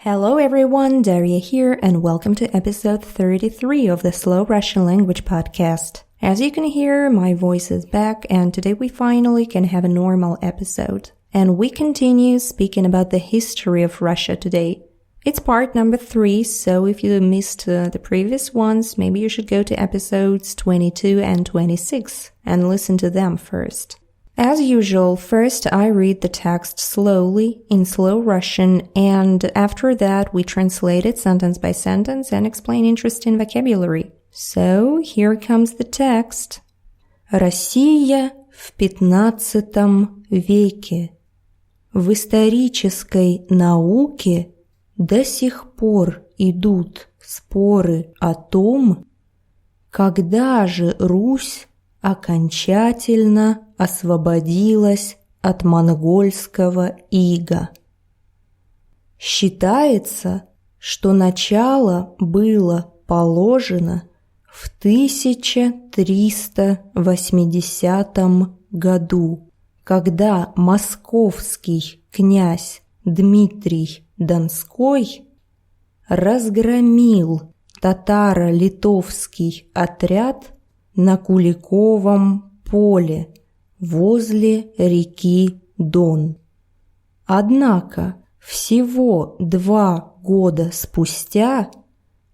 Hello everyone, Daria here, and welcome to episode 33 of the Slow Russian Language Podcast. As you can hear, my voice is back, and today we finally can have a normal episode. And we continue speaking about the history of Russia today. It's part number 3, so if you missed the previous ones, maybe you should go to episodes 22 and 26 and listen to them first. As usual, first I read the text slowly in slow Russian, and after that we translate it sentence by sentence and explain interesting vocabulary. So, here comes the text. Россия в XV веке. В исторической науке до сих пор идут споры о том, когда же Русь окончательно освободилась от монгольского ига. Считается, что начало было положено в 1380 году, когда московский князь Дмитрий Донской разгромил татаро-литовский отряд на Куликовом поле возле реки Дон. Однако всего 2 года спустя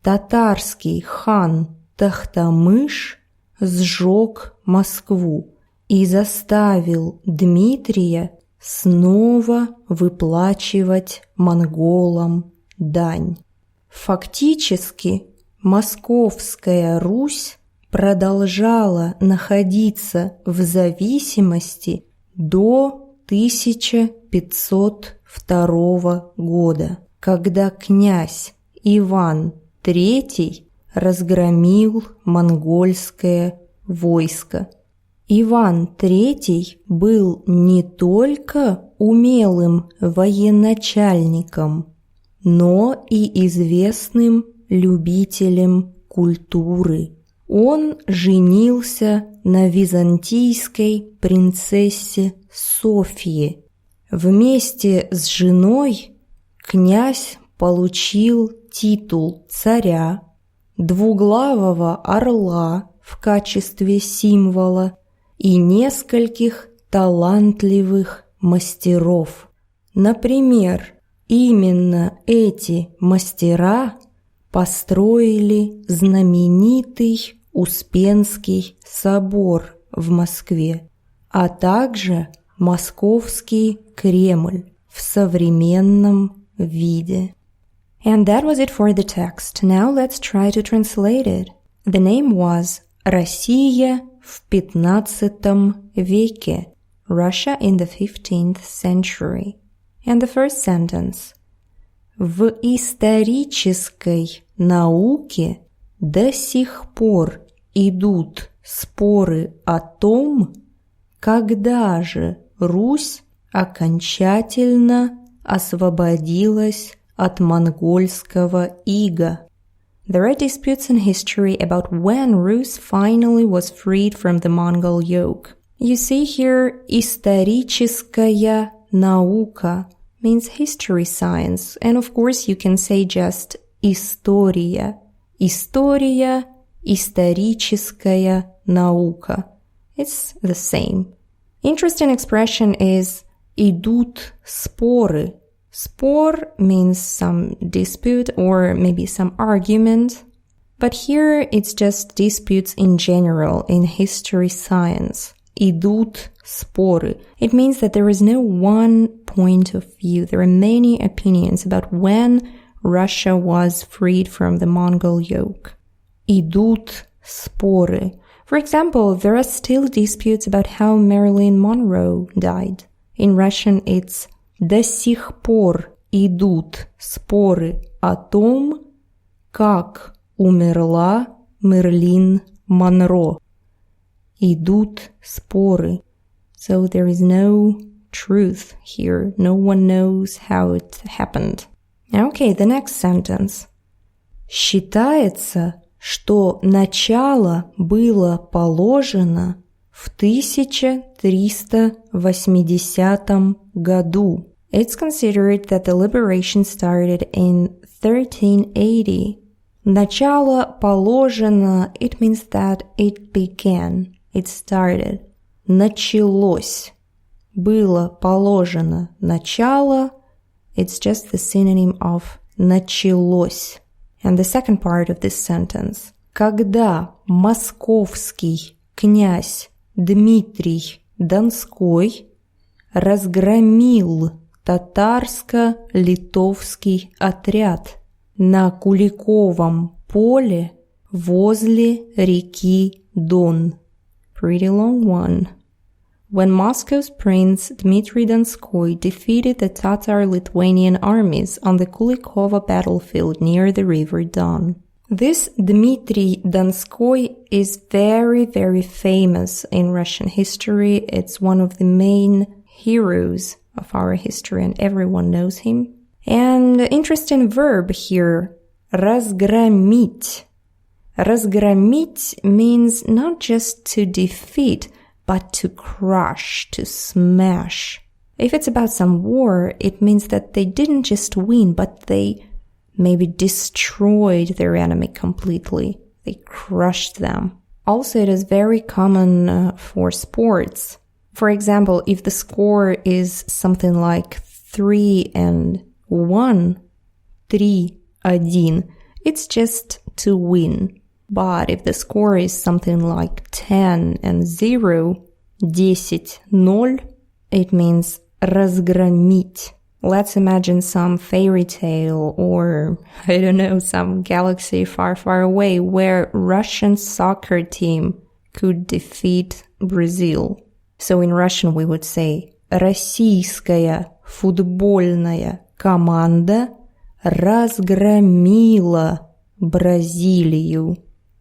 татарский хан Тохтамыш сжег Москву и заставил Дмитрия снова выплачивать монголам дань. Фактически, Московская Русь продолжала находиться в зависимости до 1502 года, когда князь Иван III разгромил монгольское войско. Иван III был не только умелым военачальником, но и известным любителем культуры. Он женился на византийской принцессе Софье. Вместе с женой князь получил титул царя, двуглавого орла в качестве символа и нескольких талантливых мастеров. Например, именно эти мастера построили знаменитый Успенский собор в Москве, а также Московский Кремль в современном виде. And that was it for the text. Now let's try to translate it. The name was Россия в XV веке, Russia in the 15th century. And the first sentence. В исторической науке до сих пор идут споры о том, когда же Русь окончательно освободилась от монгольского ига. There are disputes in history about when Rus finally was freed from the Mongol yoke. You see here, историческая наука means history science, and of course you can say just история. История, историческая наука. It's the same. Interesting expression is идут споры. Spor means some dispute or maybe some argument, but here it's just disputes in general in history science. Идут споры. It means that there is no one point of view. There are many opinions about when Russia was freed from the Mongol yoke. Идут споры. For example, there are still disputes about how Marilyn Monroe died. In Russian, it's до сих пор идут споры о том, как умерла Мерлин Монро. Идут споры. So there is no truth here. No one knows how it happened. Okay, the next sentence. Считается, что начало было положено в 1380 году, It's considered that the liberation started in 1380. Начало, положено, it means that it began, it started. Началось. Было, положено, начало, it's just the synonym of началось. And the second part of this sentence. Когда московский князь Дмитрий Донской разгромил татарско-литовский отряд на Куликовом поле возле реки Дон. Pretty long one. When Moscow's Prince Dmitry Donskoy defeated the Tatar-Lithuanian armies on the Kуликово battlefield near the river Don. This Dmitry Donskoy is very, very famous in Russian history. It's one of the main heroes of our history and everyone knows him. And interesting verb here, разгромить. Разгромить means not just to defeat, but to crush, to smash. If it's about some war, it means that they didn't just win, but they maybe destroyed their enemy completely. They crushed them. Also, it is very common for sports. For example, if the score is something like 3-1, 3-1, it's just to win. But if the score is something like 10-0, 10-0, it means разгромить. Let's imagine some fairy tale or, I don't know, some galaxy far, far away where Russian soccer team could defeat Brazil. So in Russian we would say российская футбольная команда разгромила Бразилию.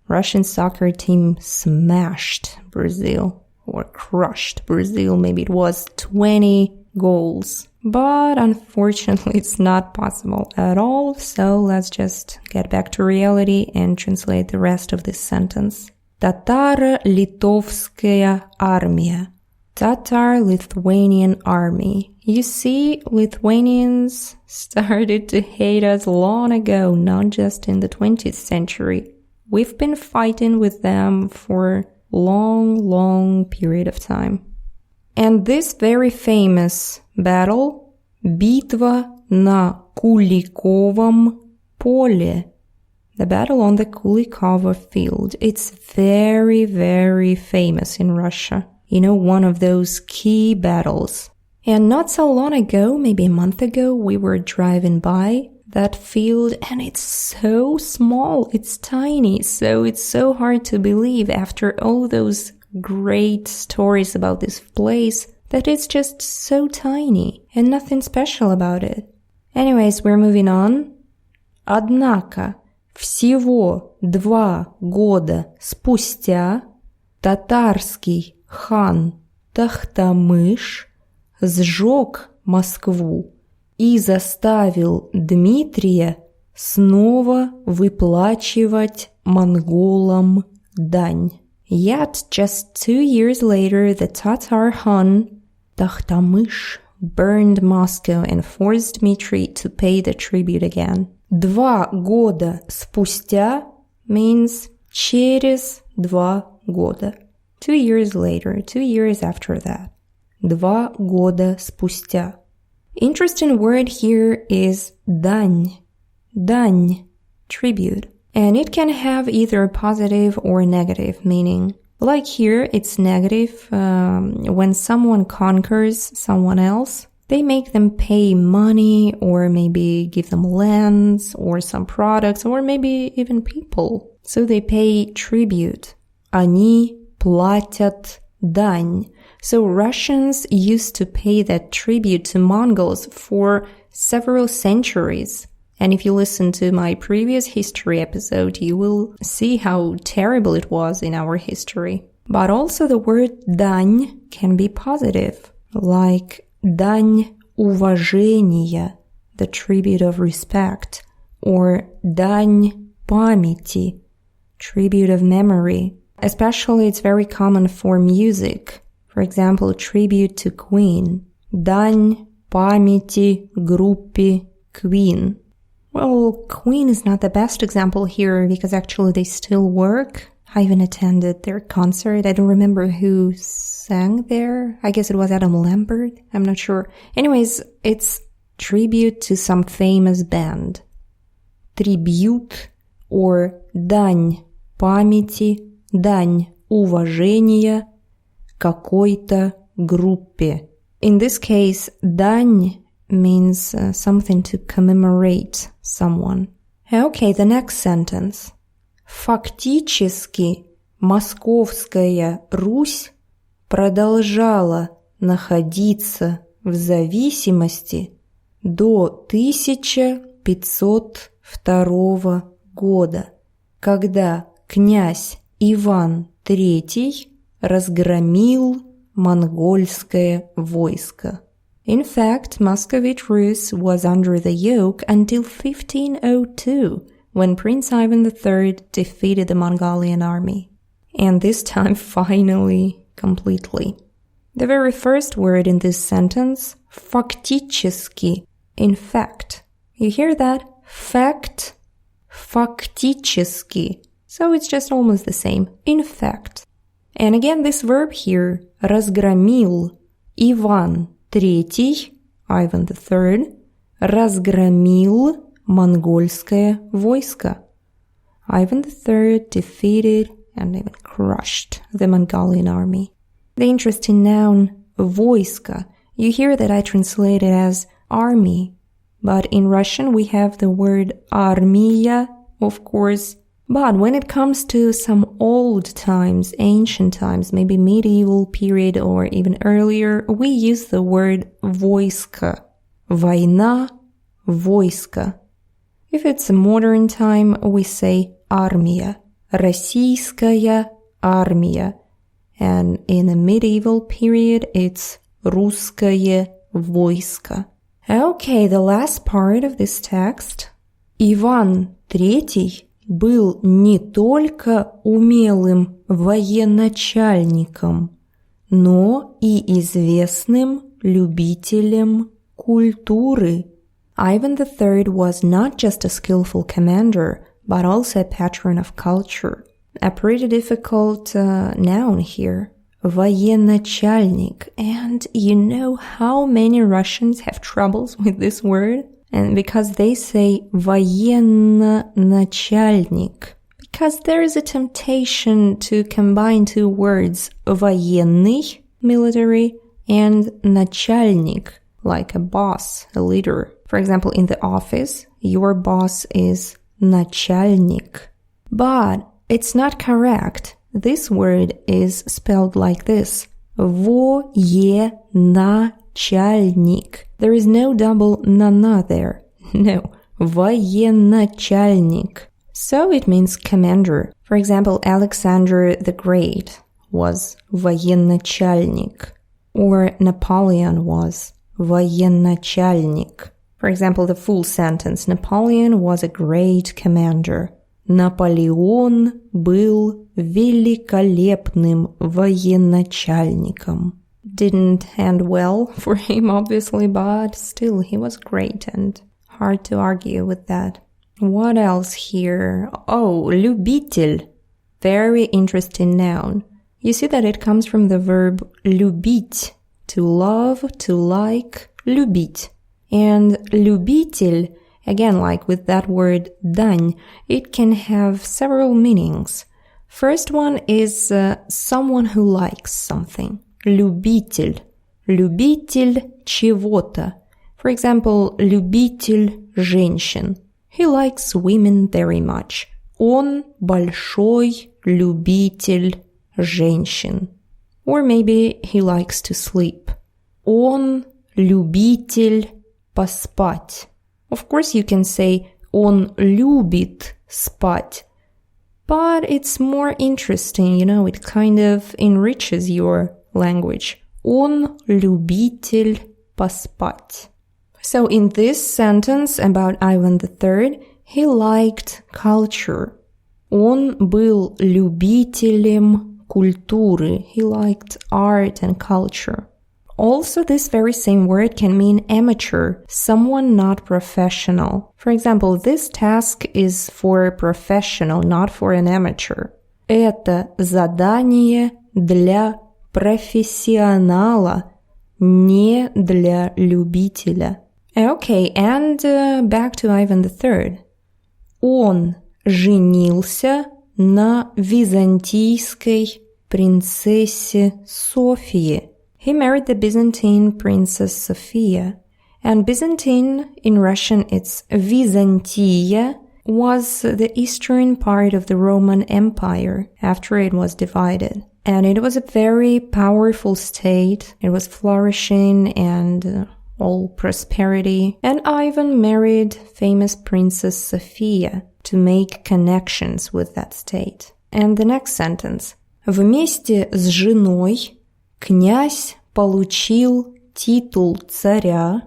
Russian soccer team smashed Brazil or crushed Brazil. Maybe it was 20 goals. But unfortunately, it's not possible at all. So let's just get back to reality and translate the rest of this sentence. Татаро-литовская армия. Tatar-Lithuanian army. You see, Lithuanians started to hate us long ago, not just in the 20th century. We've been fighting with them for long period of time. And this very famous battle, битва на Куликовом поле, the battle on the Kуликово field, it's very, very famous in Russia. You know, one of those key battles. And not so long ago, maybe a month ago, we were driving by that field and it's so small, it's tiny, so it's so hard to believe after all those great stories about this place that it's just so tiny and nothing special about it. Anyways, we're moving on. Однако всего 2 года спустя татарский хан Тохтамыш сжег Москву и заставил Дмитрия снова выплачивать монголам дань. Yet, just 2 years later, the Tatar Khan Тохтамыш burned Moscow and forced Dmitry to pay the tribute again. 2 года спустя means через 2 года. 2 years later, 2 years after that. 2 года спустя. Interesting word here is дань. Дань, tribute. And it can have either positive or negative meaning. Like here, it's negative. When someone conquers someone else, they make them pay money or maybe give them lands or some products or maybe even people. So they pay tribute. Они платят дань. So Russians used to pay that tribute to Mongols for several centuries. And if you listen to my previous history episode, you will see how terrible it was in our history. But also the word дань can be positive, like дань уважения, the tribute of respect, or дань памяти, tribute of memory. Especially it's very common for music. For example, tribute to Queen, дань памяти группе Queen. Well, Queen is not the best example here because actually they still work. I even attended their concert. I don't remember who sang there. I guess it was Adam Lambert. I'm not sure. Anyways, it's tribute to some famous band. Tribute or дань памяти, дань уважения какой-то группе. In this case, дань means something to commemorate someone. Okay, the next sentence. Фактически Московская Русь продолжала находиться в зависимости до 1502 года, когда князь Иван III разгромил монгольское войско. In fact, Muscovite Rus was under the yoke until 1502, when Prince Ivan III defeated the Mongolian army. And this time, finally, completely. The very first word in this sentence, фактически, in fact. You hear that? Fact, фактически. So it's just almost the same. In fact. And again, this verb here, разгромил, Иван III, Ivan III, разгромил монгольское войско. Ivan III defeated and even crushed the Mongolian army. The interesting noun, войско, you hear that I translate it as army, but in Russian we have the word armiya, of course. But when it comes to some old times, ancient times, maybe medieval period or even earlier, we use the word войско. Война, войско. If it's a modern time, we say армия. Российская армия. And in a medieval period, it's русское войско. Okay, the last part of this text. Иван III был не только умелым военачальником, но и известным любителем культуры. Ivan III was not just a skillful commander, but also a patron of culture. A pretty difficult noun here. Военачальник. And you know how many Russians have troubles with this word? And because they say военно-начальник. Because there is a temptation to combine two words, военный, military, and начальник, like a boss, a leader. For example, in the office, your boss is начальник. But it's not correct. This word is spelled like this. Военачальник. There is no double на there. No. Военачальник. So it means commander. For example, Alexander the Great was военачальник. Or Napoleon was военачальник. For example, the full sentence. Napoleon was a great commander. Наполеон был великолепным военачальником. Didn't end well for him, obviously, but still he was great and hard to argue with that. What else here? Oh, любитель. Very interesting noun. You see that it comes from the verb любить, to love, to like, любить. And любитель, again, like with that word дань, it can have several meanings. First one is someone who likes something. Любитель. Любитель чего-то. For example, любитель женщин. He likes women very much. Он большой любитель женщин. Or maybe he likes to sleep. Он любитель поспать. Of course, you can say он любит спать. But it's more interesting, it kind of enriches your language. Он любитель поспать. So in this sentence about Ivan III, he liked culture. Он был любителем культуры. He liked art and culture. Also, this very same word can mean amateur, someone not professional. For example, this task is for a professional, not for an amateur. Это задание для профессионала, не для любителя. Okay, and back to Ivan III. Он женился на византийской принцессе Софье. He married the Byzantine princess Sophia. And Byzantine, in Russian it's Vizantia, was the eastern part of the Roman Empire after it was divided. And it was a very powerful state. It was flourishing and all prosperity. And Ivan married famous princess Sophia to make connections with that state. And the next sentence. Вместе с женой князь получил титул царя,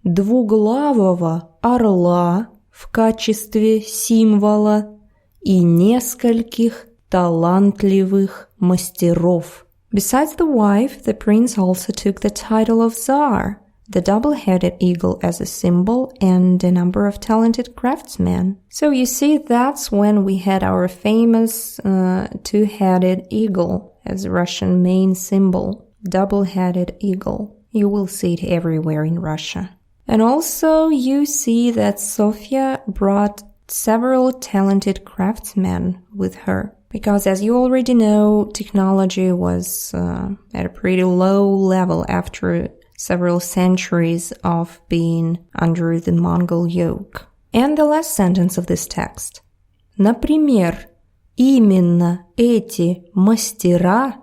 двуглавого орла в качестве символа и нескольких талантливых мастеров. Besides the wife, the prince also took the title of Tsar, the double-headed eagle as a symbol, and a number of talented craftsmen. So you see, that's when we had our famous two-headed eagle as Russian main symbol, double-headed eagle. You will see it everywhere in Russia. And also you see that Sophia brought several talented craftsmen with her. Because as you already know, technology was at a pretty low level after several centuries of being under the Mongol yoke. And the last sentence of this text. Например, именно эти мастера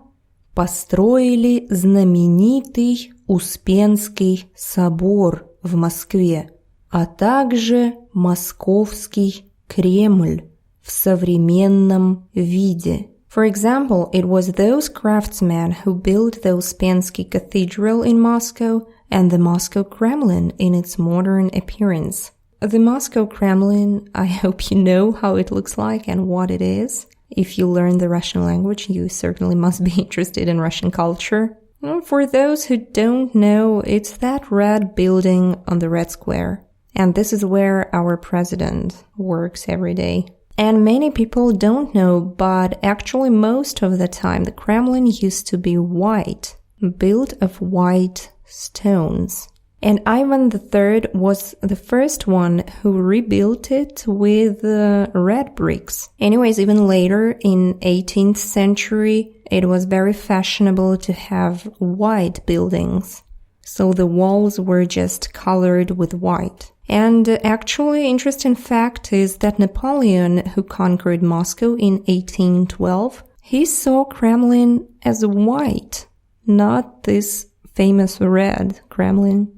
построили знаменитый Успенский собор в Москве, а также Московский Кремль в современном виде. For example, it was those craftsmen who built the Uspensky Cathedral in Moscow and the Moscow Kremlin in its modern appearance. The Moscow Kremlin, I hope you know how it looks like and what it is. If you learn the Russian language, you certainly must be interested in Russian culture. For those who don't know, it's that red building on the Red Square. And this is where our president works every day. And many people don't know, but actually most of the time the Kremlin used to be white, built of white stones. And Ivan III was the first one who rebuilt it with red bricks. Anyways, even later in 18th century, it was very fashionable to have white buildings. So the walls were just colored with white. And actually, interesting fact is that Napoleon, who conquered Moscow in 1812, he saw Kremlin as white, not this famous red Kremlin.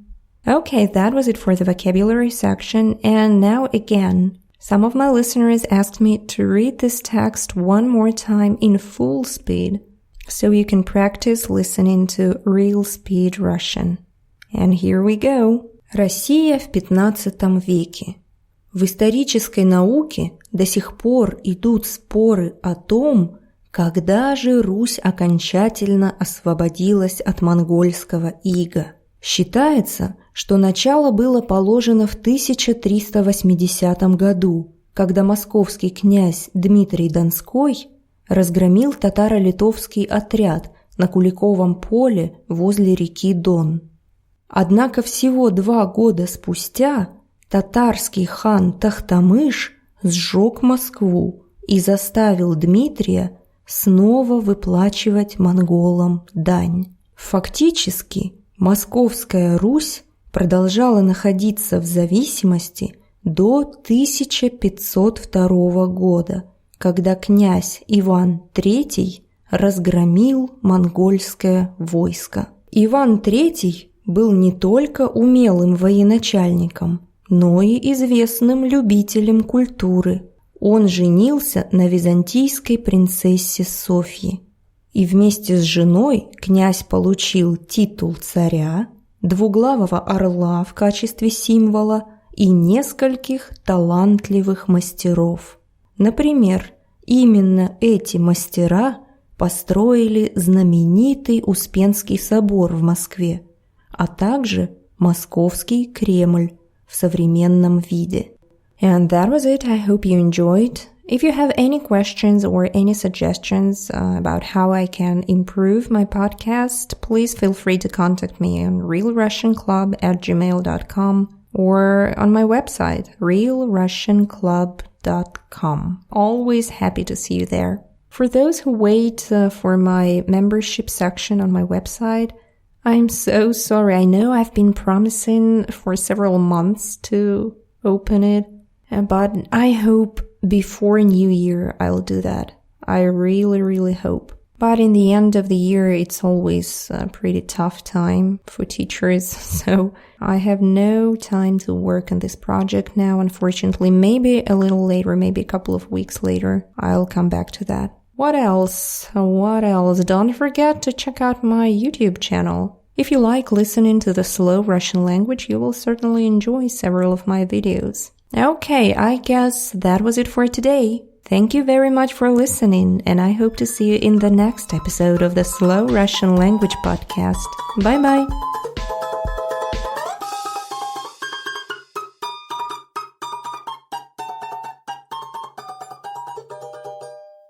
Okay, that was it for the vocabulary section, and now again, some of my listeners asked me to read this text one more time in full speed, so you can practice listening to real speed Russian. And here we go. Россия в XV веке. В исторической науке до сих пор идут споры о том, когда же Русь окончательно освободилась от монгольского ига. Считается, что начало было положено в 1380 году, когда московский князь Дмитрий Донской разгромил татаро-литовский отряд на Куликовом поле возле реки Дон. Однако всего 2 года спустя татарский хан Тохтамыш сжег Москву и заставил Дмитрия снова выплачивать монголам дань. Фактически, Московская Русь продолжала находиться в зависимости до 1502 года, когда князь Иван III разгромил монгольское войско. Иван III был не только умелым военачальником, но и известным любителем культуры. Он женился на византийской принцессе Софье. И вместе с женой князь получил титул царя, двуглавого орла в качестве символа и нескольких талантливых мастеров. Например, именно эти мастера построили знаменитый Успенский собор в Москве, а также Московский Кремль в современном виде. And that was it. I hope you enjoyed. If you have any questions or any suggestions about how I can improve my podcast, please feel free to contact me on realrussianclub@gmail.com or on my website, realrussianclub.com. Always happy to see you there. For those who wait for my membership section on my website, I'm so sorry. I know I've been promising for several months to open it, but I hope before New Year I'll do that. I really hope. But in the end of the year, it's always a pretty tough time for teachers, so I have no time to work on this project now, unfortunately. Maybe a little later, maybe a couple of weeks later, I'll come back to that. What else? Don't forget to check out my YouTube channel. If you like listening to the slow Russian language, you will certainly enjoy several of my videos. Okay, I guess that was it for today. Thank you very much for listening, and I hope to see you in the next episode of the Slow Russian Language Podcast. Bye-bye!